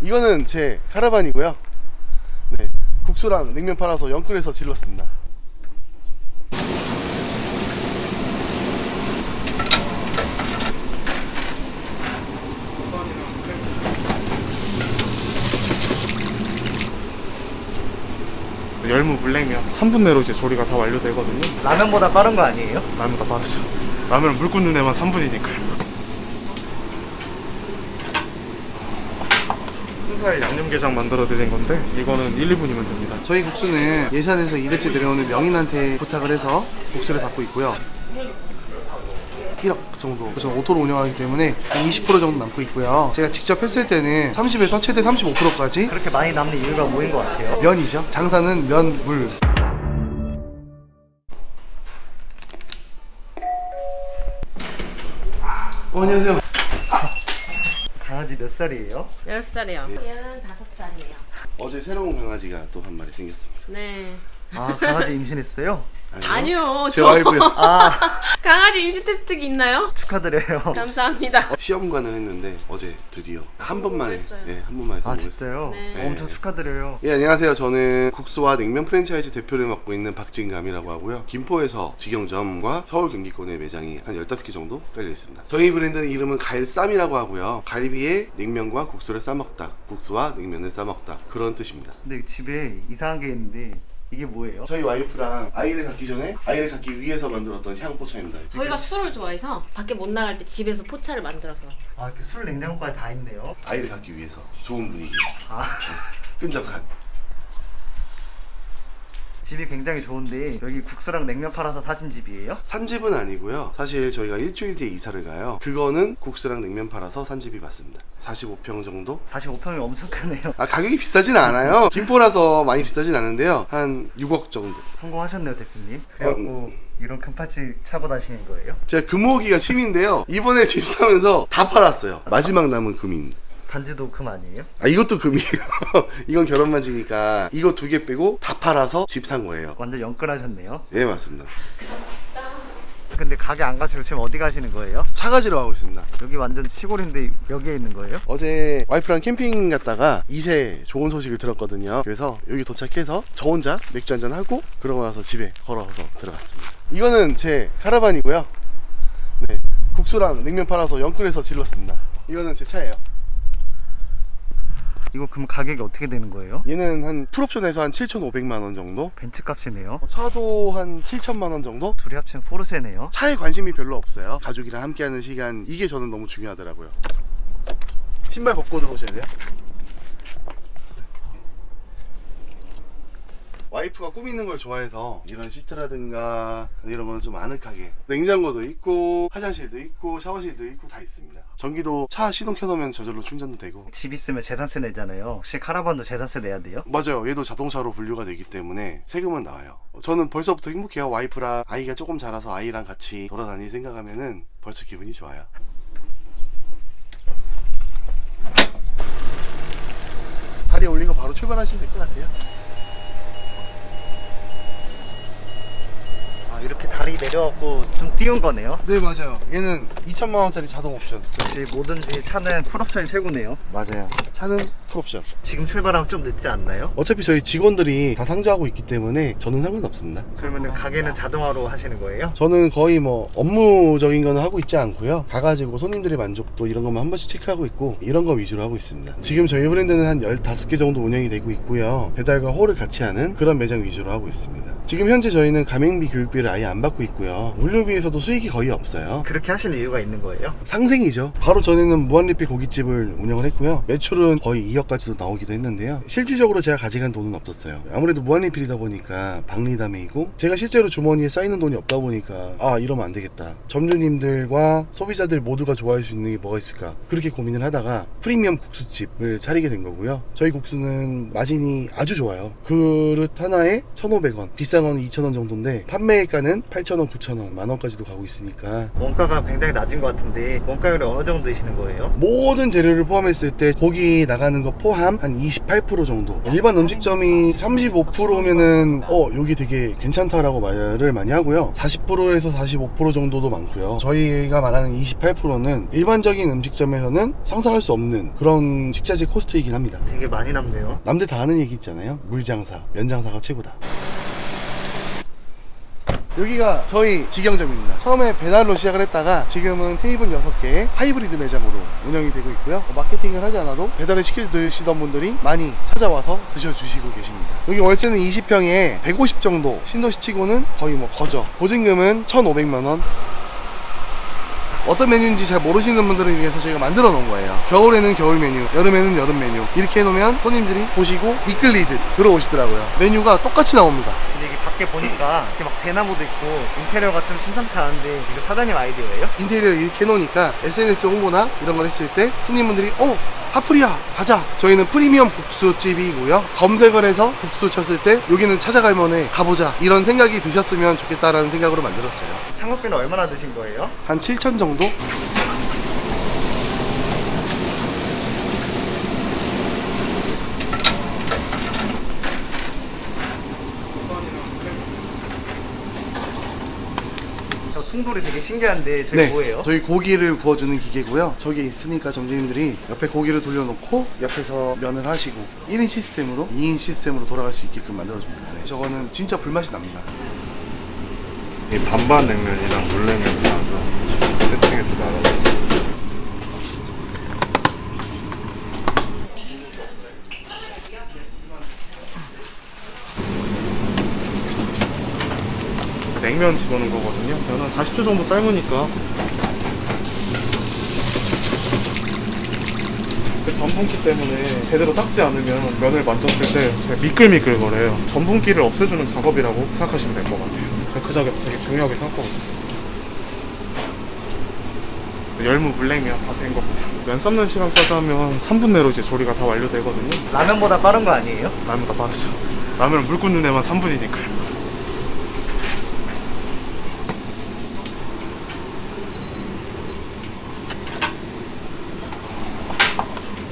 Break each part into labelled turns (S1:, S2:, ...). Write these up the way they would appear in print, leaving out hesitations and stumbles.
S1: 이거는 제 카라반이고요. 네, 국수랑 냉면 팔아서 영끌에서 질렀습니다.
S2: 열무 물냉면 3분 내로 이제 조리가 다 완료되거든요.
S3: 라면보다 빠른 거 아니에요?
S2: 라면보다 빠르죠. 라면은 물 끓는 데만 3분이니까요. 순살 양념게장 만들어 드린 건데 이거는 1, 2분이면 됩니다.
S1: 저희 국수는 예산에서 2회째 내려오는 명인한테 부탁을 해서 국수를 받고 있고요. 1억 정도. 저 오토로 운영하기 때문에 한 20% 정도 남고 있고요. 제가 직접 했을 때는 30에서 최대 35%까지
S3: 그렇게 많이 남는 이유가 뭐인 것 같아요?
S1: 면이죠. 장사는 면, 물. 안녕하세요.
S3: 강아지 몇 살이에요?
S4: 10살이요. 얘는 5살이에요.
S1: 어제 새로운 강아지가 또 한 마리 생겼습니다.
S4: 네.
S3: 아, 강아지 임신했어요?
S4: 아니요.
S1: 제 와이프요.
S3: 아,
S4: 강아지 임신 테스트기 있나요?
S3: 축하드려요.
S4: 감사합니다.
S1: 시험관을 했는데 어제 드디어 한 번만에
S4: 성공했어요.
S1: 네, 한 번만에
S3: 아,
S1: 성공했어요.
S3: 진짜요?
S4: 네.
S3: 엄청 축하드려요.
S1: 예, 안녕하세요. 저는 국수와 냉면 프랜차이즈 대표를 맡고 있는 박진감이라고 하고요. 김포에서 직영점과 서울 경기권에 매장이 한 15개 정도 깔려 있습니다. 저희 브랜드는 이름은 갈쌈이라고 하고요. 갈비에 냉면과 국수를 싸먹다. 국수와 냉면을 싸먹다. 그런 뜻입니다.
S3: 근데 집에 이상한 게 있는데 이게 뭐예요?
S1: 저희 와이프랑 아이를 갖기 전에 아이를 갖기 위해서 만들었던 향포차입니다.
S4: 저희가 술을 좋아해서 밖에 못 나갈 때 집에서 포차를 만들어서.
S3: 아, 이렇게 술 냉장고까지 다 있네요.
S1: 아이를 갖기 위해서 좋은 분위기,
S3: 아,
S1: 끈적한.
S3: 집이 굉장히 좋은데 여기 국수랑 냉면 팔아서 사신 집이에요?
S1: 산 집은 아니고요. 사실 저희가 일주일 뒤에 이사를 가요. 그거는 국수랑 냉면 팔아서 산 집이 맞습니다. 45평 정도?
S3: 45평이 엄청 크네요.
S1: 아, 가격이 비싸진 않아요. 김포라서 많이 비싸진 않은데요. 한 6억 정도.
S3: 성공하셨네요, 대표님. 그래갖고 이런 큰 파츠 차고 다니는 거예요?
S1: 제가 금모으기가 취미인데요. 이번에 집 사면서 다 팔았어요. 마지막 남은 금인.
S3: 반지도 금 아니에요?
S1: 아, 이것도 금이에요. 이건 결혼 반지니까 이거 2개 빼고 다 팔아서 집 산 거예요.
S3: 완전 영끌하셨네요.
S1: 예, 맞습니다.
S3: 근데 가게 안 가시고 지금 어디 가시는 거예요?
S1: 차 가지러 가고 있습니다.
S3: 여기 완전 시골인데 여기에 있는 거예요?
S1: 어제 와이프랑 캠핑 갔다가 이세 좋은 소식을 들었거든요. 그래서 여기 도착해서 저 혼자 맥주 한잔 하고 그러고 나서 집에 걸어서 들어갔습니다. 이거는 제 카라반이고요. 네, 국수랑 냉면 팔아서 영끌에서 질렀습니다. 이거는 제 차예요.
S3: 이거 그럼 가격이 어떻게 되는 거예요?
S1: 얘는 한 풀옵션에서 한 7,500만 원 정도?
S3: 벤츠 값이네요.
S1: 차도 한 7천만 원 정도?
S3: 둘이 합치면 포르쉐네요.
S1: 차에 관심이 별로 없어요. 가족이랑 함께하는 시간, 이게 저는 너무 중요하더라고요. 신발 벗고 들어오셔야 돼요. 와이프가 꾸미는 걸 좋아해서 이런 시트라든가 이런 거는 좀 아늑하게, 냉장고도 있고 화장실도 있고 샤워실도 있고 다 있습니다. 전기도 차 시동 켜놓으면 저절로 충전도 되고.
S3: 집 있으면 재산세 내잖아요. 혹시 카라반도 재산세 내야 돼요?
S1: 맞아요. 얘도 자동차로 분류가 되기 때문에 세금은 나와요. 저는 벌써부터 행복해요. 와이프랑 아이가 조금 자라서 아이랑 같이 돌아다닐 생각하면은 벌써 기분이 좋아요. 다리 올리고 바로 출발하시면 될 것 같아요.
S3: 아, 이렇게 다리 내려갖고 좀 띄운 거네요.
S1: 네, 맞아요. 얘는 2천만 원짜리 자동 옵션.
S3: 역시 뭐든지 차는 풀옵션이 최고네요.
S1: 맞아요. 차는 풀옵션.
S3: 지금 출발하면 좀 늦지 않나요?
S1: 어차피 저희 직원들이 다 상주하고 있기 때문에 저는 상관없습니다.
S3: 그러면 가게는 자동화로 하시는 거예요?
S1: 저는 거의 뭐 업무적인 거는 하고 있지 않고요. 가가지고 손님들의 만족도 이런 것만 한 번씩 체크하고 있고 이런 거 위주로 하고 있습니다. 지금 저희 브랜드는 한 15개 정도 운영이 되고 있고요. 배달과 홀을 같이 하는 그런 매장 위주로 하고 있습니다. 지금 현재 저희는 가맹비 교육비를 아예 안 받고 있고요. 물류비에서도 수익이 거의 없어요.
S3: 그렇게 하시는 이유가 있는 거예요?
S1: 상생이죠. 바로 전에는 무한리필 고깃집을 운영을 했고요. 매출은 거의 2억까지도 나오기도 했는데요. 실질적으로 제가 가져간 돈은 없었어요. 아무래도 무한리필이다 보니까 박리담회이고 제가 실제로 주머니에 쌓이는 돈이 없다 보니까 아, 이러면 안 되겠다. 점주님들과 소비자들 모두가 좋아할 수 있는 게 뭐가 있을까, 그렇게 고민을 하다가 프리미엄 국수집을 차리게 된 거고요. 저희 국수는 마진이 아주 좋아요. 그릇 하나에 1,500원, 비싼 건 2,000원 정도인데 판매가는 8,000원, 9,000원, 만원까지도 가고 있으니까
S3: 원가가 굉장히 낮은 것 같은데 원가율이 어느 정도 되시는 거예요?
S1: 모든 재료를 포함했을 때 고기 나가는 거 포함 한 28% 정도. 일반 음식점이 35%면은 여기 되게 괜찮다라고 말을 많이 하고요. 40%에서 45% 정도도 많고요. 저희가 말하는 28%는 일반적인 음식점에서는 상상할 수 없는 그런 식자재 코스트이긴 합니다.
S3: 되게 많이 남네요.
S1: 남들 다 아는 얘기 있잖아요. 물장사, 면장사가 최고다. 여기가 저희 직영점입니다. 처음에 배달로 시작을 했다가 지금은 테이블 6개 하이브리드 매장으로 운영이 되고 있고요. 마케팅을 하지 않아도 배달을 시키시던 분들이 많이 찾아와서 드셔주시고 계십니다. 여기 월세는 20평에 150 정도, 신도시 치고는 거의 뭐 거저. 보증금은 1,500만원. 어떤 메뉴인지 잘 모르시는 분들을 위해서 저희가 만들어 놓은 거예요. 겨울에는 겨울 메뉴, 여름에는 여름 메뉴, 이렇게 해놓으면 손님들이 보시고 이끌리듯 들어오시더라고요. 메뉴가 똑같이 나옵니다.
S3: 근데 이게 밖에 보니까 이렇게 막 대나무도 있고 인테리어가 좀 심상치 않은데 이거 사장님 아이디어예요?
S1: 인테리어 이렇게 해놓으니까 SNS 홍보나 이런 걸 했을 때 손님분들이 핫플이야 가자. 저희는 프리미엄 국수집이고요. 검색을 해서 국수 쳤을 때 여기는 찾아갈 만해, 가보자, 이런 생각이 드셨으면 좋겠다라는 생각으로 만들었어요.
S3: 창업비는 얼마나 드신 거예요?
S1: 한 7천 정도?
S3: 저 통돌이 되게 신기한데 저게
S1: 네,
S3: 뭐예요?
S1: 저희 고기를 구워주는 기계고요. 저기 있으니까 점주님들이 옆에 고기를 돌려놓고 옆에서 면을 하시고 1인 시스템으로 2인 시스템으로 돌아갈 수 있게끔 만들어줍니다. 네, 저거는 진짜 불맛이 납니다.
S2: 이 반반 냉면이랑 물냉면이랑 세팅해서 나눠서 있어요. 냉면 집어넣은 거거든요. 저는 40초 정도 삶으니까 그 전분기 때문에 제대로 닦지 않으면 면을 만졌을 때 제가 미끌미끌거려요. 전분기를 없애주는 작업이라고 생각하시면 될 것 같아요. 제가 그 작업 되게 중요하게 생각하고 있습니다. 열무 물냉면 다 된 겁니다. 면 삶는 시간까지 하면 3분 내로 이제 조리가 다 완료되거든요.
S3: 라면보다 빠른 거 아니에요?
S2: 라면보다 빠르죠. 라면은 물 끓는 데만 3분이니까요.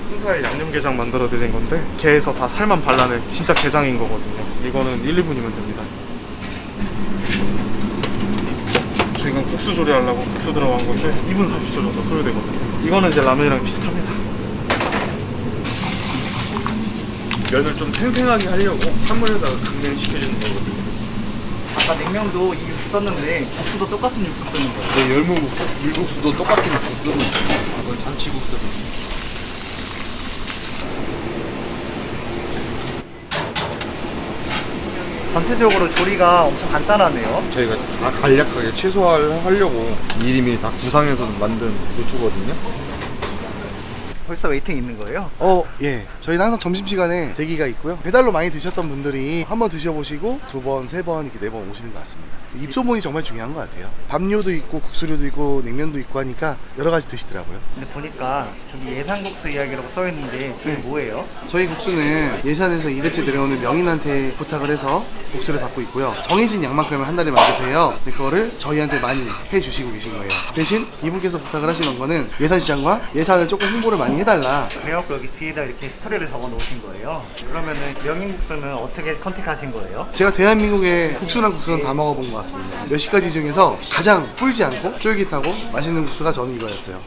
S2: 순살 양념게장 만들어 드린 건데 게에서 다 살만 발라낸 진짜 게장인 거거든요. 이거는 1, 2분이면 됩니다. 지금 국수 조리하려고 국수 들어간 건데 2분 40초 정도 소요되거든요. 이거는 이제 라면이랑 비슷합니다. 면을 좀 탱탱하게 하려고 찬물에다가 강냉시켜주는 거거든요.
S3: 아까 냉면도 이 육수 썼는데 국수도 똑같은 육수 쓰는 거예요.
S1: 네, 열무국수, 물국수도 똑같은 국수. 이건 잔치국수.
S3: 전체적으로 조리가 엄청 간단하네요.
S5: 저희가 다 간략하게 최소화하려고 미리미리 다 구상해서 만든 루트거든요.
S3: 벌써 웨이팅 있는 거예요?
S1: 예. 저희는 항상 점심시간에 대기가 있고요. 배달로 많이 드셨던 분들이 한번 드셔보시고 2번, 3번, 이렇게 4번 오시는 것 같습니다. 입소문이 정말 중요한 것 같아요. 밥류도 있고 국수류도 있고 냉면도 있고 하니까 여러 가지 드시더라고요.
S3: 근데 보니까 저기 예산국수 이야기라고 써있는데 저게
S1: 네.
S3: 뭐예요?
S1: 저희 국수는 예산에서 2대째 내려오는 명인한테 부탁을 해서 국수를 받고 있고요. 정해진 양만큼을 한 달에 만드세요. 그거를 저희한테 많이 해주시고 계신 거예요. 대신 이분께서 부탁을 하시는 거는 예산시장과 예산을 조금 홍보를 많이 해달라.
S3: 그래갖고 여기 뒤에다 이렇게 스토리를 적어 놓으신 거예요. 그러면은 명인국수는 어떻게 컨택하신 거예요?
S1: 제가 대한민국의 국수랑 국수는 다 먹어본 것 같습니다. 몇 가지 중에서 가장 불지 않고 쫄깃하고 맛있는 국수가 저는 이거였어요.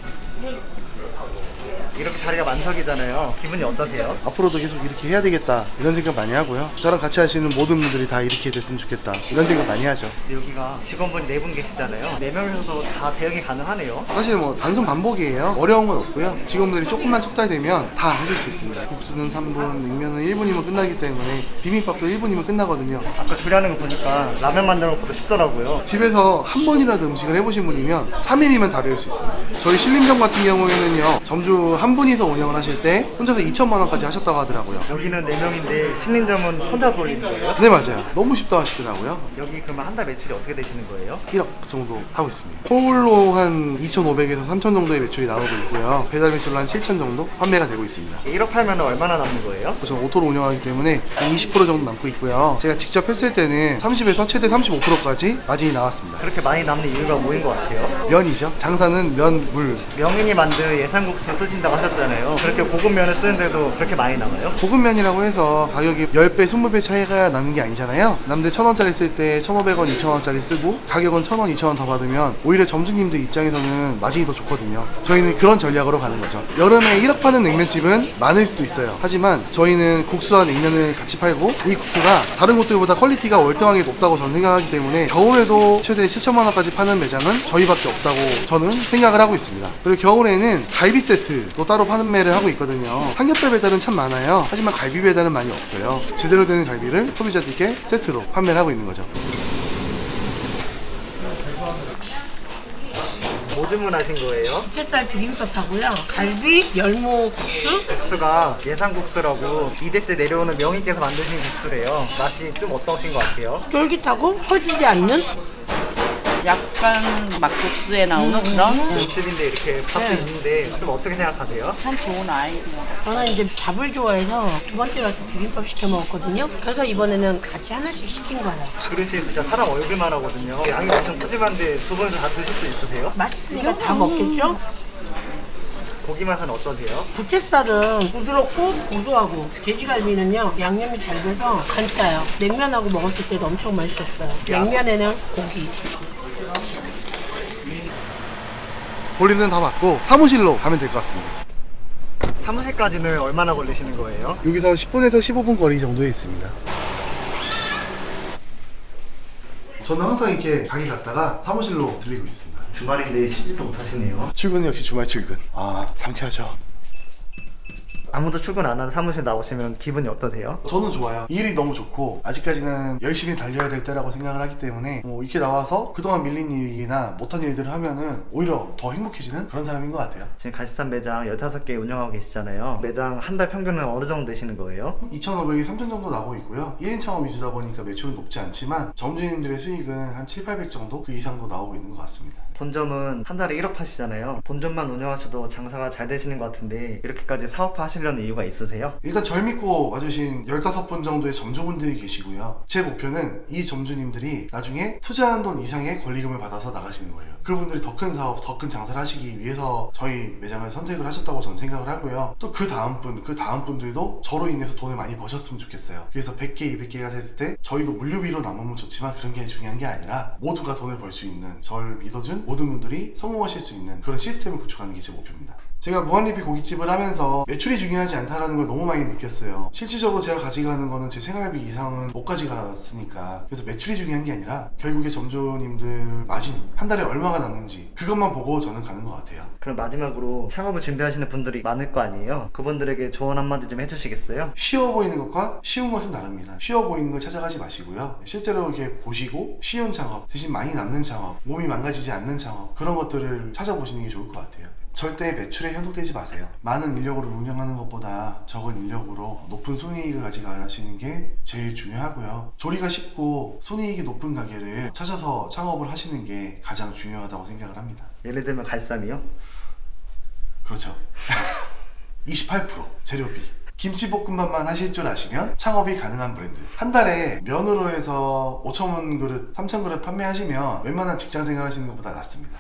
S3: 이렇게 자리가 만석이잖아요. 기분이 어떠세요?
S1: 앞으로도 계속 이렇게 해야 되겠다 이런 생각 많이 하고요. 저랑 같이 하시는 모든 분들이 다 이렇게 됐으면 좋겠다 이런 생각 많이 하죠.
S3: 근데 여기가 직원분이 4분 계시잖아요. 4명이서도 다 대응이 가능하네요.
S1: 사실 뭐 단순 반복이에요. 어려운 건 없고요. 직원들이 조금만 속달되면 다 해줄 수 있습니다. 국수는 3분, 냉면은 1분이면 끝나기 때문에 비빔밥도 1분이면 끝나거든요.
S3: 아까 조리하는 거 보니까 라면 만드는 것보다 쉽더라고요.
S1: 집에서 한 번이라도 음식을 해보신 분이면 3일이면 다 배울 수 있습니다. 저희 신림점 같은 경우에는요, 점주 한 분이서 운영을 하실 때 혼자서 2천만 원까지 하셨다고 하더라고요.
S3: 여기는 4명인데 신림점은 혼자 돌리는 거예요?
S1: 네, 맞아요. 너무 쉽다 하시더라고요.
S3: 여기 그러면 한 달 매출이 어떻게 되시는 거예요?
S1: 1억 정도 하고 있습니다. 홀로 한 2,500에서 3,000 정도의 매출이 나오고 있고요. 배달 매출로 한 7,000 정도 판매가 되고 있습니다.
S3: 1억 팔면 얼마나 남는 거예요?
S1: 저는 오토로 운영하기 때문에 한 20% 정도 남고 있고요. 제가 직접 했을 때는 30에서 최대 35%까지 마진이 나왔습니다.
S3: 그렇게 많이 남는 이유가 뭐인 것 같아요?
S1: 면이죠. 장사는 면, 물.
S3: 명인이 만든 예산국수 쓰신다고 하셨잖아요. 그렇게 고급 면을 쓰는데도 그렇게 많이 나와요?
S1: 고급면이라고 해서 가격이 10배, 20배 차이가 나는 게 아니잖아요. 남들 1,000원짜리 쓸 때 1,500원, 2,000원짜리 쓰고 가격은 1,000원, 2,000원 더 받으면 오히려 점주님들 입장에서는 마진이 더 좋거든요. 저희는 그런 전략으로 가는 거죠. 여름에 1억 파는 냉면집은 많을 수도 있어요. 하지만 저희는 국수와 냉면을 같이 팔고 이 국수가 다른 곳들보다 퀄리티가 월등하게 높다고 저는 생각하기 때문에 겨울에도 최대 7천만 원까지 파는 매장은 저희밖에 없다고 저는 생각을 하고 있습니다. 그리고 겨울에는 갈비 세트도 따로 판매를 하고 있거든요. 삼겹살 배달은 참 많아요. 하지만 갈비 배달은 많이 없어요. 제대로 되는 갈비를 소비자들께 세트로 판매를 하고 있는 거죠.
S3: 뭐 주문하신 거예요?
S6: 부채살 비빔밥하고요. 갈비, 열무 국수.
S3: 국수가 예상국수라고 2대째 내려오는 명인께서 만드신 국수래요. 맛이 좀 어떠신 것 같아요?
S6: 쫄깃하고 퍼지지 않는.
S7: 약간 막국수에 나오는 그런
S3: 집인데 이렇게 밥도
S6: 네.
S3: 있는데 좀 어떻게 생각하세요?
S7: 참 좋은 아이디어.
S6: 저는 이제 밥을 좋아해서 두 번째 가서 비빔밥 시켜 먹었거든요. 그래서 이번에는 같이 하나씩 시킨 거예요.
S3: 그릇이 진짜 사람 얼굴만 하거든요. 양이 엄청 푸짐한데 두 번째 다 드실 수 있으세요?
S6: 맛있으니까 다 먹겠죠?
S3: 고기 맛은 어떠세요?
S6: 부채살은 부드럽고 고소하고 돼지갈비는요 양념이 잘 돼서 간 짜요. 냉면하고 먹었을 때도 엄청 맛있었어요. 냉면에는 고기.
S1: 볼일은 다 받고 사무실로 가면 될 것 같습니다.
S3: 사무실까지는 얼마나 걸리시는 거예요?
S1: 여기서 10분에서 15분 거리 정도에 있습니다. 저는 항상 이렇게 가게 갔다가 사무실로 들리고 있습니다.
S3: 주말인데 쉬지도 못하시네요.
S1: 출근은 역시 주말 출근. 아, 상쾌하죠.
S3: 아무도 출근 안 하는 사무실 나오시면 기분이 어떠세요?
S1: 저는 좋아요. 일이 너무 좋고 아직까지는 열심히 달려야 될 때라고 생각을 하기 때문에 이렇게 나와서 그동안 밀린 일이나 못한 일들을 하면은 오히려 더 행복해지는 그런 사람인 것 같아요.
S3: 지금 갈치산 매장 15개 운영하고 계시잖아요. 매장 한 달 평균은 어느 정도 되시는 거예요?
S1: 2,500이 3,000 정도 나오고 있고요. 1인 창업 위주다 보니까 매출은 높지 않지만 점주님들의 수익은 한 7, 800 정도 그 이상도 나오고 있는 것 같습니다.
S3: 본점은 한 달에 1억 파시잖아요. 본점만 운영하셔도 장사가 잘 되시는 것 같은데 이렇게까지 사업화 하시려는 이유가 있으세요?
S1: 일단 절 믿고 와주신 15분 정도의 점주분들이 계시고요. 제 목표는 이 점주님들이 나중에 투자한 돈 이상의 권리금을 받아서 나가시는 거예요. 그분들이 더 큰 사업, 더 큰 장사를 하시기 위해서 저희 매장을 선택을 하셨다고 저는 생각을 하고요. 또 그 다음 분들도 저로 인해서 돈을 많이 버셨으면 좋겠어요. 그래서 100개, 200개가 됐을 때 저희도 물류비로 남으면 좋지만 그런 게 중요한 게 아니라 모두가 돈을 벌 수 있는, 저를 믿어준 모든 분들이 성공하실 수 있는 그런 시스템을 구축하는 게 제 목표입니다. 제가 무한리필 고깃집을 하면서 매출이 중요하지 않다는 걸 너무 많이 느꼈어요. 실질적으로 제가 가져가는 거는 제 생활비 이상은 못 가져갔으니까. 그래서 매출이 중요한 게 아니라 결국에 점주님들 마진 한 달에 얼마가 남는지 그것만 보고 저는 가는 것 같아요.
S3: 그럼 마지막으로 창업을 준비하시는 분들이 많을 거 아니에요? 그분들에게 조언 한마디 좀 해주시겠어요?
S1: 쉬워 보이는 것과 쉬운 것은 다릅니다. 쉬워 보이는 걸 찾아가지 마시고요. 실제로 이렇게 보시고 쉬운 창업, 대신 많이 남는 창업, 몸이 망가지지 않는 창업, 그런 것들을 찾아보시는 게 좋을 것 같아요. 절대 매출에 현혹되지 마세요. 많은 인력으로 운영하는 것보다 적은 인력으로 높은 손익을 가져가시는 게 제일 중요하고요. 조리가 쉽고 손익이 높은 가게를 찾아서 창업을 하시는 게 가장 중요하다고 생각을 합니다.
S3: 예를 들면 갈쌈이요?
S1: 그렇죠. 28% 재료비. 김치볶음밥만 하실 줄 아시면 창업이 가능한 브랜드. 한 달에 면으로 해서 5,000원 그릇, 3,000 그릇 판매하시면 웬만한 직장 생활 하시는 것보다 낫습니다.